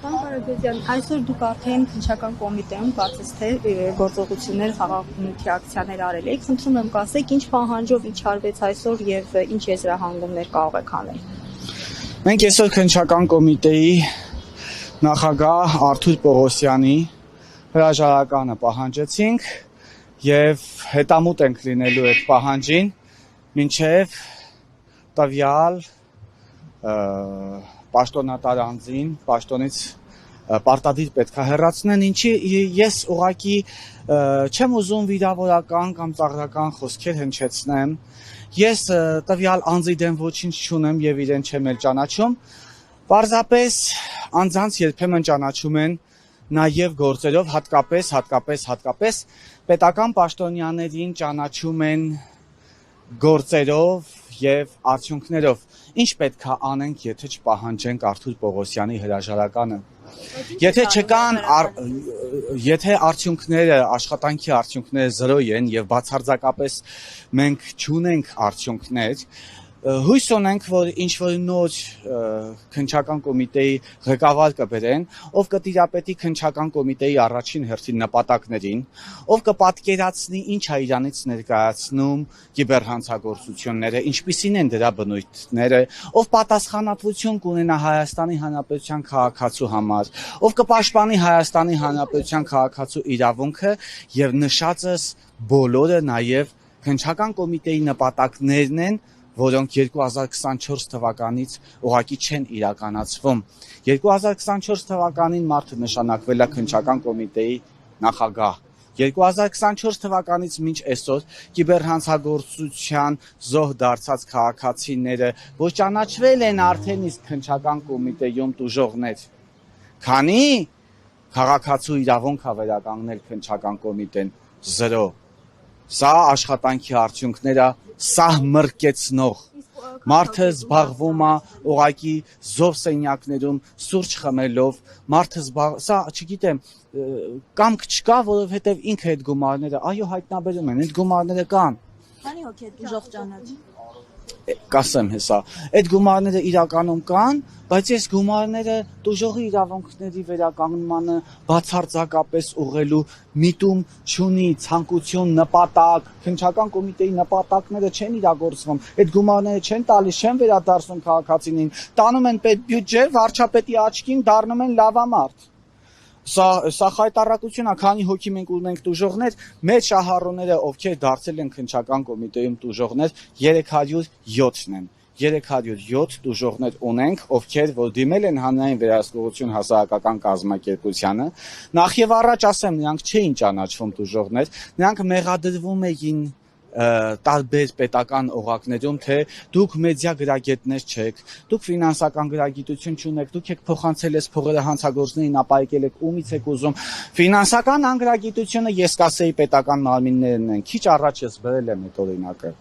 Պարոն Կարագոզյան, այսօր դուք արդեն քննչական կոմիտեում կարծես թե գործողություններ խաղաղությունների ակցիաներ արել եք, խնդրում եմ կասեք, ինչ պահանջով ինչ արվեց այսօր եւ ինչ եզրահանգումներ կարող եք անել։ Մենք այսօր քննչական կոմիտեի նախագահ Արթուր Պողոսյանի հրաժարականը պահանջեցինք եւ հետամուտ ենք լինելու այդ պահանջին մինչեւ տվյալ պաշտոնատար անձին պաշտոնից պարտադիր պետք է հեռացնեն, ինչի ես ուղղակի չեմ ուզում վիրավորական կամ ծաղրական խոսքեր հնչեցնեմ։ Ես տվյալ անձի դեմ ոչինչ չունեմ եւ իրեն չեմ էլ ճանաչում։ Պարզապես անձանց երբեմն ճանաչում են նաեւ գործերով, հատկապես պետական պաշտոնյաներին ճանաչում են գործերով եւ արդյունքներով։ Ինչ պետք է անենք, եթե չպահանջենք Արթուր Պողոսյանի հրաժարականը։ Եթե արդյունքները, աշխատանքի արդյունքները 0 են եւ բացարձակապես մենք չունենք արդյունքներ, հույս ունենք, որ ինչ-որ նոր քննչական կոմիտեի ղեկավար կբերեն, ով կտիրապետի քննչական կոմիտեի առաջին հերթին նպատակներին, ով կպատկերացնի ինչ է իրանից ներկայացնում կիբերհանցագործությունները, ինչպիսին են դրա բնույթները, ով պատասխանատվություն կունենա Հայաստանի Հանրապետության քաղաքացու համար, ով կպաշտպանի Հայաստանի Հանրապետության քաղաքացու իրավունքը եւ նշածս բոլորը նաեւ քննչական կոմիտեի նպատակներն են, որոնք 2024 թվականից ուղղակի չեն իրականացվում։ 2024 թվականին մարդը նշանակվել է քննչական կոմիտեի նախագահ։ 2024 թվականից մինչ այսօր կիբերհանցագործության զոհ դարձած քաղաքացիները ոչ ճանաչվել են արդեն իսկ քննչական կոմիտեում տուժողներ։ Քանի քաղաքացու իրավունք է վերականգնել քննչական կոմիտեն 0։ Սա աշխատանքի արդյունքները սահմռկեցնող։ Մարդը զբաղվում է ուղղակի զով սենյակներում սուրճ խմելով, սա չգիտեմ, կամք չկա, որովհետև ինքը այդ գումարները, այո, հայտնաբերում են, այդ գումարները կան։ Քանի հոգի է դժոխ ճանաչ։ Կասեմ հեսա, այդ գումարները իրականում կան, բայց այս գումարները տուժողի իրավունքների վերականգնմանը բացարձակապես ուղղելու միտում չունի, ցանկություն, նպատակ, քննչական կոմիտեի նպատակները չեն իրագործվում, այդ գումարները չեն տալիս, չեն վերադարձնում քաղաքացիներին, տանում են պետբյուջե, վարչապետի աչքին դառնում են լավամարդ։ Սա խայտառակություն է, քանի հոգի մենք ունենք տուժողներ, մեր շահառուները, ովքեր դարձել են քննչական կոմիտեում տուժողներ, 307-ն են։ 307 տուժողներ ունենք, ովքեր որ դիմել են հանրային վերահսկողություն հասարակական կազմակերպությանը։ Նախ եւ առաջ ասեմ, նրանք չէին ճանաչվում տուժողներ, նրանք մեղադրվում էին տարբեր պետական օղակներում, թե դուք մեդիա գրագետներ չեք, դուք ֆինանսական գրագիտություն չունեք, դուք եք փոխանցել ես փողերը հանցագործներին, ապահեկել եք, ումից եք ուզում։ Ֆինանսական անգրագիտությունը ես կասեի պետական մարմիններն են, քիչ առաջ ես բերել եմ այդ օրինակը։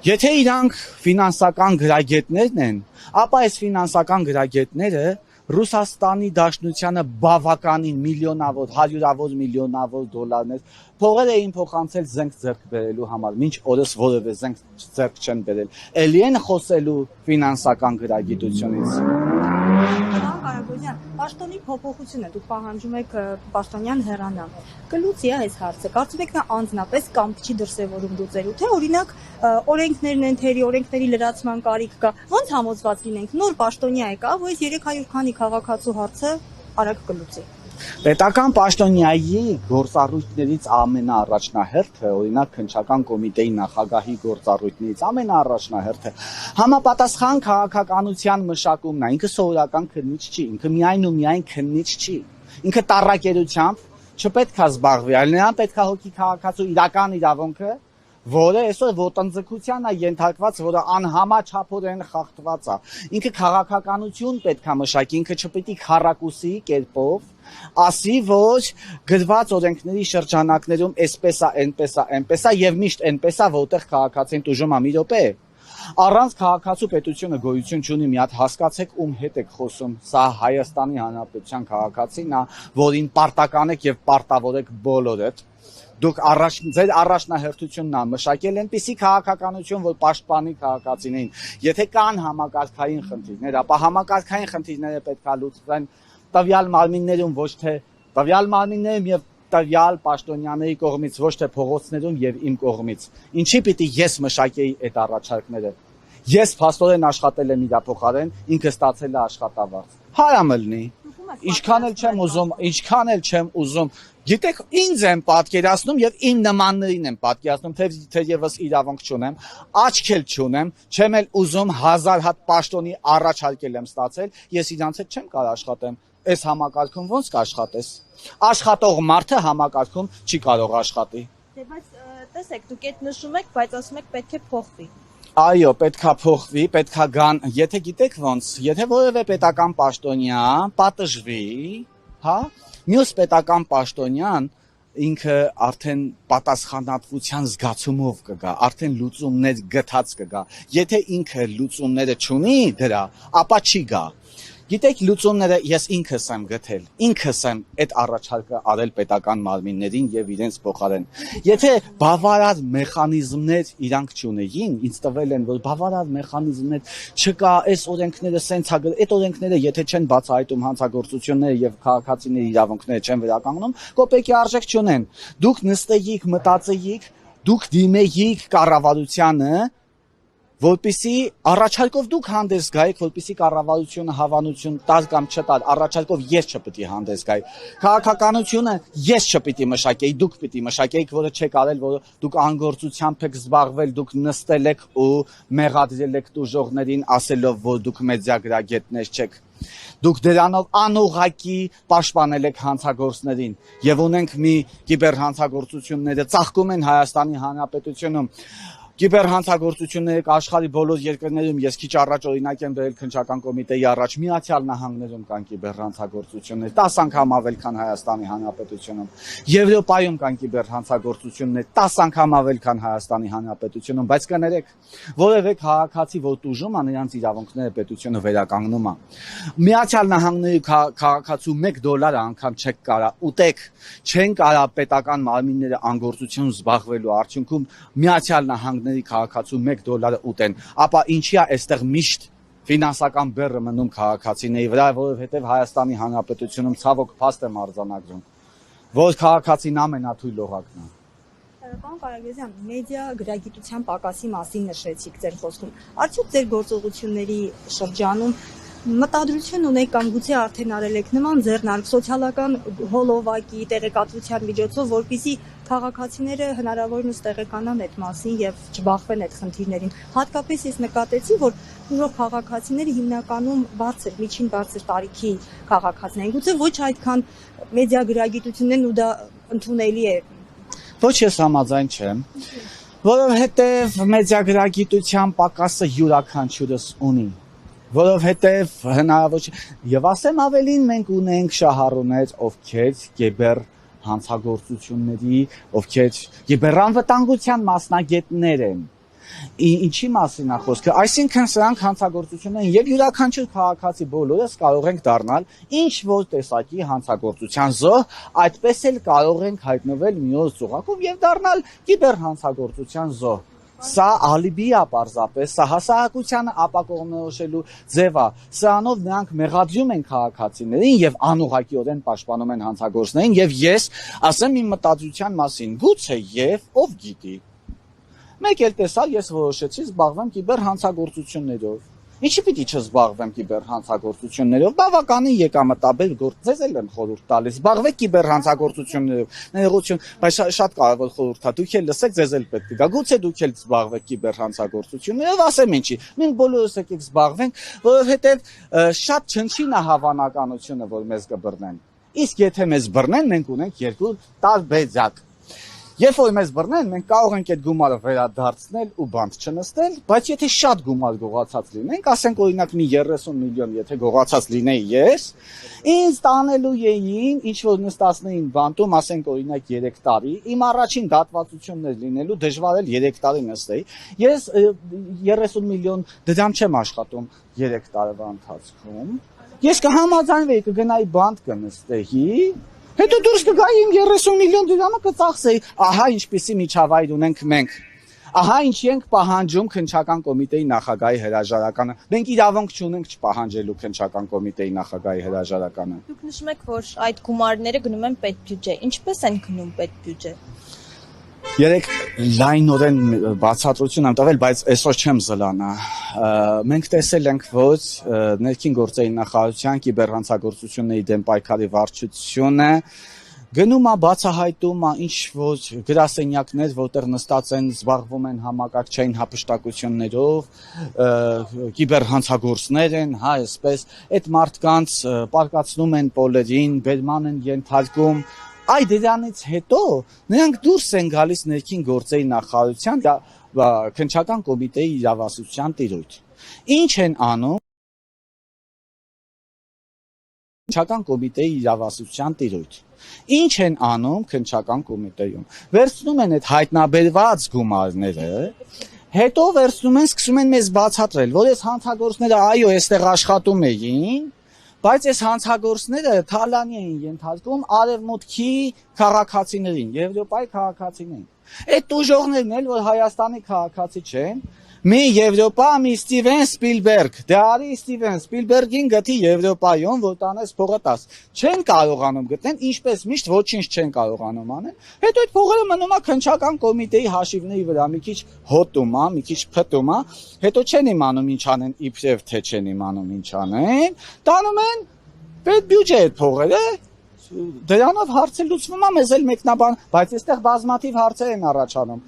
Եթե իրանք ֆինանսական գրագետներն են, ապա այս ֆինանսական գրագետները Ռուսաստանի Դաշնությանը բավականին միլիոնավոր, հարյուրավոր միլիոնավոր դոլարներ փողեր էին փոխանցել զենք ձեռք բերելու համար, մինչ օրս որևէ զենք ձեռք չեն բերել։ Էլի են խոսելու ֆինանսական գրագիտությունից։ Պարոն Կարագոզյան, պաշտոնի փոփոխությունը դուք պահանջում եք պաշտոնյան հեռանա։ Կլուծի այս հարցը։ Կարծում եք նա անձնապես կամք չի դրսևորում լուծելու, թե օրինակ օրենքներն են թերի, օրենքների լրացման կարիք կա։ Ոնց համոզված լինենք, նոր պաշտոնյա եկա, որ այս 300 քանի քաղաքացու հարցը արագ կլուծի։ Պետական պաշտոնյայի գործառույթներից ամենաառաջնահերթը, օրինակ քննչական կոմիտեի նախագահի գործառույթներից ամենաառաջնահերթը համապատասխան քաղաքականության մշակումն է, ինքը սովորական քննիչ չի, ինքը միայն ու միայն քննիչ չի, ինքը տառակերությամբ չպետք է զբաղվի, այլ նրան պետք է հոգի քաղաքացու իրական իրավունքը, որը այսօր ոտնձգության է ենթարկված, որը անհամաչափորեն խախտված է։ Ինքը քաղաքականություն պետք է մշակի, ինքը չպետք է քառակուսի կերպով ասի, որ գրված օրենքների շրջանակներում այսպես է, այնպես է եւ միշտ այնպես է, որտեղ քաղաքացին տուժում է մի րոպե։ Առանց քաղաքացու պետությունը գոյություն չունի, մի հատ հասկացեք ում հետ եք խոսում, սա Հայաստանի Հանրապետության քաղաքացին է, որին պարտական եք եւ պարտավոր եք բոլորդ։ Դուք ձեր առաջնահերթությունն ան մշակել այնպիսի քաղաքականություն, որ պաշտպանի քաղաքացիներին։ Եթե կան համակարգային խնդիրներ, ապա համակարգային խնդիրները պետք է լուծվեն տվյալ մարմիններում, ոչ թե տվյալ մարմիններում եւ տվյալ պաշտոնյաների կողմից, ոչ թե փողոցներում եւ իմ կողմից։ Ինչի պիտի ես մշակեի այդ առաջարկները։ Ես փաստորեն աշխատել եմ իր փոխարեն, ինքը ստացել է աշխատավարձ։ Հարամ լինի։ Ինչքան էլ չեմ ուզում, գիտեք, ինձ եմ պատկերացնում եւ իմ նմաններին եմ պատկերացնում, թե եւս իրավունք չունեմ, աչք էլ չունեմ, չեմ էլ ուզում 1000 հատ պաշտոնի առաջարկել եմ ստացել, ես իրանց հետ չեմ կարող աշխատեմ։ Այս համակարգում ոնց կաշխատես։ Աշխատող մարդը համակարգում չի կարող աշխատի։ Դե բայց տեսեք, դուք այդ նշում եք, բայց ասում եք պետք է փոխվի։ Այո, պետքա փոխվի, պետքա գան, եթե գիտեք ոնց, եթե որևէ պետական պաշտոնյա պատժվի, հա, մյուս պետական պաշտոնյան ինքը արդեն պատասխանատվության զգացումով կգա, արդեն լուծումներ գտած կգա։ Եթե ինքը լուծումները չունի դրա, ապա չի գա։ Գիտեք, լուծումները ես ինքս եմ գտել, ինքս եմ այդ առաջարկը արել պետական մարմիններին եւ իրենց փոխարեն։ Եթե բավարար մեխանիզմներ իրանք չունեին, ինձ տվել են, որ բավարար մեխանիզմներ չկա, այս օրենքները սենց է, այդ օրենքները եթե չեն բացահայտում հանցագործությունները եւ քաղաքացիների իրավունքները չեն վերականգնում, կոպեկի արժեք չունեն։ Դուք նստեիք, մտածեիք, դուք դիմեիք կառավարությանը, որպեսի առաջարկով դուք հանդես գայիք, որպեսի կառավարությունը հավանություն տար կամ չտար, առաջարկով ես չպիտի հանդես գայի։ Քաղաքականությունը ես չպիտի մշակեի, դուք պիտի մշակեիք, որը չեք արել, որ դուք անգործությամբ եք զբաղվել, դուք նստել եք ու մեղադրել եք տուժողներին, ասելով, որ դուք մեդիագրագետներ չեք։ Դուք դրանով անուղղակի պաշտպանել եք հանցագործներին եւ ունենք մի կիբերհանցագործությունները ծաղկում են Հայաստանի Հանրապետությունում։ Կիբերհանցագործությունները աշխարհի բոլոր երկրներում ես քիչ առաջ օրինակ եմ դրել քննչական կոմիտեի առաջ Միացյալ Նահանգներում կան կիբերհանցագործություններ 10 անգամ ավել քան Հայաստանի Հանրապետությունում Եվրոպայում կան կիբերհանցագործություններ 10 անգամ ավել քան Հայաստանի Հանրապետությունում բայց կներեք որևէ քաղաքացի որ տուժում է նրանց իրավունքները պետությունը վերականգնում է Միացյալ Նահանգների քաղաքացու $1 անգամ չեք կարա ուտեք չեն կարա պետական մարմինները անգործություն զբաղվելու արդյունքում Միացյալ Նահանգների քաղաքացու $1 ուտեն, ապա ինչի է այստեղ միշտ ֆինանսական բեռը մնում քաղաքացիների վրա, որովհետև Հայաստանի Հանրապետությունում ցավոք փաստ եմ արձանագրում, որ քաղաքացին ամենաթույլ օղակն է։ Պարոն Կարագոզյան, մեդիա գրագիտության պակասի մասին նշեցիք ձեր խոսքում։ Արդյոք ձեր գործողությունների շրջանում մտադրություն ունեք կամ գուցե արդեն արել եք նման ձեռնարկ սոցիալական հոլովակի տեղեկատվության միջոցով, որպեսզի քաղաքացիները հնարավորինս տեղեկանան այդ մասին եւ չբախվեն այդ խնդիրներին։ Հատկապես ես նկատեցի, որ նոր քաղաքացիները հիմնականում միջին բարձր տարիքի քաղաքացիներ են։ Գուցե ոչ այդքան մեդիա գրագիտություններն ու դա ընդունելի է։ Ոչ ես համաձայն չեմ, որովհետև մեդիագրագիտության պակասը յուրաքանչյուրս ունի, որովհետև հնարավոր չէ, եւ ասեմ ավելին մենք ունենք շահառուներ, ովքեր կիբեր հանցագործությունների, ովքեր կիբերանվտանգության մասնագետներ են։ Ինչի մասին է խոսքը, այսինքն սրանք հանցագործություն են եւ յուրաքանչյուր քաղաքացի բոլորս կարող ենք դառնալ ինչ որ տեսակի հանցագործության զոհ, այդպես էլ կարող ենք հայտնվել մի օր ծուղակով եւ դառնալ կիբերհանցագործության զոհ։ Սա ալիբի է պարզապես, սա հասարակությանը ապակողմնորոշելու ձև է, սրանով նրանք մեղադրում են քաղաքացիներին եւ անուղղակիորեն պաշտպանում են հանցագործներին եւ ես ասեմ իմ մտածության մասին, գուցե եւ ով գիտի։ Մեկ էլ տեսալ ես որոշեցի զբաղվեմ կիբերհանցագործություններով։ Ինչի պիտի չզբաղվեմ կիբերհանցագործություններով, բավականին եկամտաբեր գործ, ձեզ էլ եմ խորհուրդ տալիս, զբաղվեք կիբերհանցագործություններով, ներողություն, բայց շատ կարևոր խորհուրդ է, դուք էլ լսեք, ձեզ էլ պետք է գա, գուցե դուք էլ զբաղվեք կիբերհանցագործություններով, ասեմ ինչի, մենք բոլորս եկեք զբաղվենք, որովհետև շատ չնչին է հավանականությունը, որ մեզ կբռնեն։ Իսկ եթե մեզ բռնեն, մենք ունենք երկու տարբերակ։ Երբ որ մեզ բռնեն, մենք կարող ենք այդ գումարը վերադարձնել ու բանտ չնստել, բայց եթե շատ գումար գողացած լինենք, ասենք օրինակ մի 30 միլիոն, եթե գողացած լինեի ես, ինձ տանելու էին, ինչ որ նստացնեին բանտում, ասենք օրինակ 3 տարի, իմ առաջին դատվածությունն էր լինելու, դժվար էլ 3 տարի նստեի։ Ես 30 միլիոն դրամ չեմ աշխատում 3 տարվա ընթացքում։ Ես կհամաձայնվեի, կգնայի բանտ կնստեի, Հետո դուրս կգայի իմ 30 միլիոն դրամը կծախսեի։ Ահա ինչպիսի միջավայր ունենք մենք։ Ահա ինչ ենք պահանջում քննչական կոմիտեի նախագահի հրաժարականը։ Մենք իրավունք չունենք չպահանջելու քննչական կոմիտեի նախագահի հրաժարականը։ Դուք նշում եք, որ այդ գումարները գնում են պետբյուջե։ Ինչպես են գնում պետբյուջե։ Երեք լայնորեն բացատրություն եմ տվել, բայց այսօր չեմ զլանա։ Մենք տեսել ենք, որ ներքին գործերի նախարարության կիբերհանցագործությունների դեմ պայքարի վարչությունը գնում է բացահայտում է ինչ որ գրասենյակներ, որտեղ նստած են, զբաղվում են համակարգչային հափշտակություններով, կիբերհանցագործներ են, հա, այսպես, այդ մարդկանց պարկացնում են պոլերին, բերման են ենթարկում։ Այդ դրանից հետո նրանք դուրս են գալիս ներքին գործերի նախարարության քննչական կոմիտեի իրավասության տիրույթ։ Ինչ են անում քննչական կոմիտեի իրավասության տիրույթ։ Ինչ են անում քննչական կոմիտեում։ Վերցնում են այդ հայտնաբերված գումարները, հետո վերցնում են, սկսում են մեզ բացատրել, որ այս հանցագործները այո, այստեղ աշխատում էին, բայց այս հանցագործները թալանի էին ենթարկում արևմուտքի քաղաքացիներին, Եվրոպայի քաղաքացիներին։ Այդ ուժողներն էլ, որ Հայաստանի քաղաքացի չեն, մի Եվրոպա, մի Ստիվեն Սպիլբերգ, դե արի Ստիվեն Սպիլբերգին գտի Եվրոպայում, որ տանես փողը 10։ Չեն կարողանում գտնեն, ինչպես միշտ ոչինչ չեն կարողանում անել։ Հետո այդ փողերը մնում է քննչական կոմիտեի հաշիվների վրա, մի քիչ հոտում է, մի քիչ փտում է, հետո չեն իմանում ինչ անեն, իբրև թե չեն իմանում ինչ անեն, տանում են պետբյուջե այդ փողերը։ Դրանով հարցը լուծվում է մեզ էլ մեկնաբան, բայց այստեղ բազմաթիվ հարցեր են առաջանում։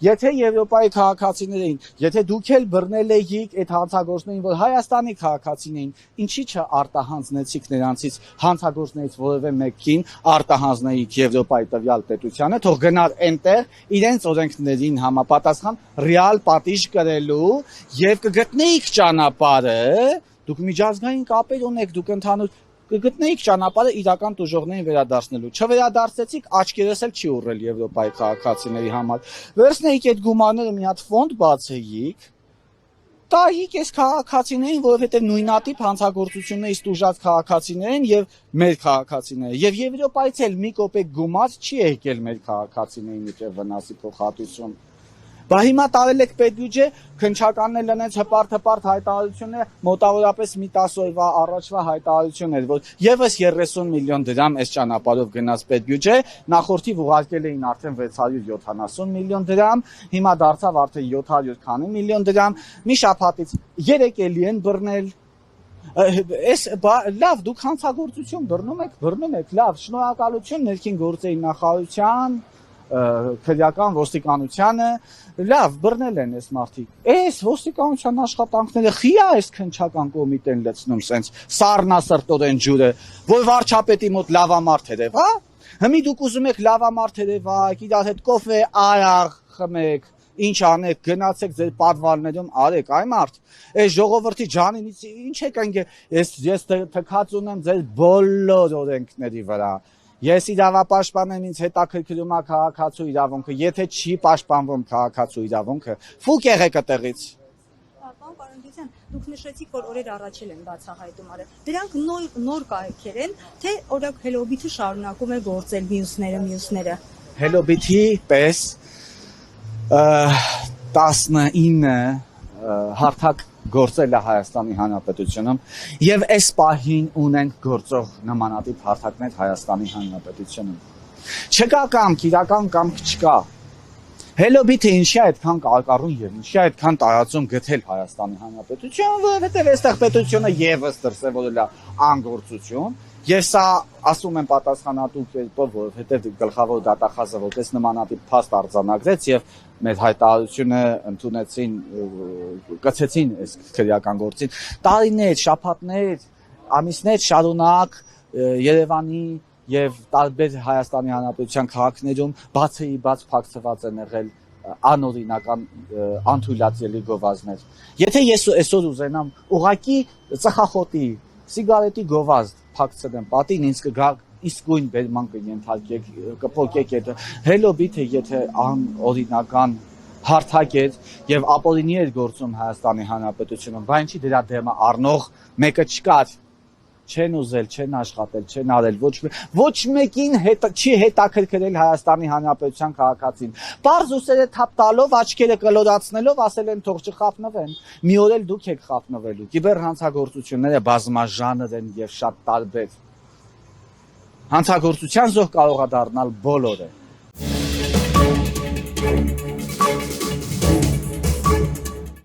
Եթե Եվրոպայի քաղաքացիներին, եթե դուք էլ բռնել եք այդ հանցագործներին, որ Հայաստանի քաղաքացիներին, ինչի՞ չարտահանձնեցիք նրանցից հանցագործներից որևէ մեկին արտահանձնեիք Եվրոպայի տվյալ պետությանը, թող գնար այնտեղ իրենց օրենքներին համապատասխան ռեալ պատիժ կրելու եւ կգտնեիք ճանապարհը, դուք միջազգային կապեր ունեք, դուք ընդհանուր կգտնեիք ճանապարհը իրական տուժողներին վերադարձնելու։ Չվերադարձեցիք, աչքերս էլ չի ուռել Եվրոպայի քաղաքացիների համար։ Վերցնեիք այդ գումարները մի հատ ֆոնդ բացեիք, տայիք այս քաղաքացիներին, որովհետև նույնատիպ հանցագործություններից տուժած քաղաքացիներ են եւ մեր քաղաքացիները։ Եւ Եվրոպայից էլ մի կոպեկ գումար չի եկել մեր քաղաքացիների միջև վնասի փոխհատուցում։ Բա հիմա տարել եք պետբյուջե, քննչականն էլ ունեց հպարտ հայտարարությունները, մոտավորապես մի 10 օրվա առաջվա հայտարարություններ, որ եւս 30 միլիոն դրամ այս ճանապարհով գնաց պետբյուջե, նախորդիվ ուղարկել էին արդեն 670 միլիոն դրամ, հիմա դարձավ արդեն 700 քանի միլիոն դրամ, մի շաբաթից 3 էլի են բռնել։ Լավ, դուք հանցագործություն բռնում եք, լավ, շնորհակալություն ներքին գործերի նախարարության, քրեական ոստիկանությանը, լավ, բռնել են այս մարդիկ։ Այս ոստիկանության աշխատանքները խիա այս քննչական կոմիտեն լցնում սենց սառնասրտորեն ջուրը, որ վարչապետի մոտ լավամարդ երևա, հիմի դուք ուզում եք լավամարդ երևաք, իրար հետ կոֆե, արաղ խմեք, ինչ անեք, գնացեք ձեր պատվարներում արեք, այ մարդ, այս ժողովրդի ջանինից ինչ եք ընկել, ես թքած ունեմ ձեր բոլոր օրենքների վրա։ Ես իրավապաշտպան եմ, ինձ հետաքրքրում է քաղաքացու իրավունքը, եթե չի պաշտպանվում քաղաքացու իրավունքը, ֆուկ եղեք այդտեղից։ Պարոն Կարոնդիսյան, դուք նշեցիք, որ օրեր առաջ են բացահայտում արել։ Դրանք նոր կայքեր են, թե օրակ Հելոբիթը շարունակում է գործել մյուսները։ Հելոբիթի պես 19 հարթակ գործել է Հայաստանի Հանրապետությունում եւ այս պահին ունենք գործող նմանատիպ հարթակներ Հայաստանի Հանրապետությունում։ Չկա կամք, իրական կամք չկա։ Հելոբիթը ինչի այդքան կարկառուն եւ ինչի այդքան տարածում գտել Հայաստանի Հանրապետությունը, որովհետեւ այստեղ պետությունը եւս դրսեւորել է անգործություն։ Ես սա ասում եմ պատասխանատու կերպով, որովհետև գլխավոր դատախազը որպես նմանատիպ փաստ արձանագրեց եւ մեր հայտարարությունը ընդունեցին, կցեցին այս քրեական գործին։ Տարիներ, շաբաթներ, ամիսներ շարունակ Երևանի եւ տարբեր Հայաստանի Հանրապետության քաղաքներում բաց փակցված են եղել անօրինական անթույլատրելի գովազդներ։ Եթե ես այսօր ուզենամ ուղակի ծխախոտի, սիգարետի գովազդ փակցնեմ պատին, ինձ կգա իսկույն բերման կենթարկեք, կփոկեք այդ Հելոբիթը, եթե անօրինական հարթակ է եւ ապօրինի էր գործում Հայաստանի Հանրապետությունում, բայց ինչի դրա դեմը առնող մեկը չկար։ չեն ուզել, չեն աշխատել, չեն արել, ոչ մեկին չի հետաքրքրել Հայաստանի Հանրապետության քաղաքացին։ Պարզ ուսերը թափ տալով, աչքերը կլորացնելով ասել են թող չխափնվեն։ Մի օր էլ դուք եք խափնվելու։ Կիբերհանցագործությունները բազմաժանր են եւ շատ տարբեր։ Հանցագործության զոհ կարող է դառնալ բոլորը։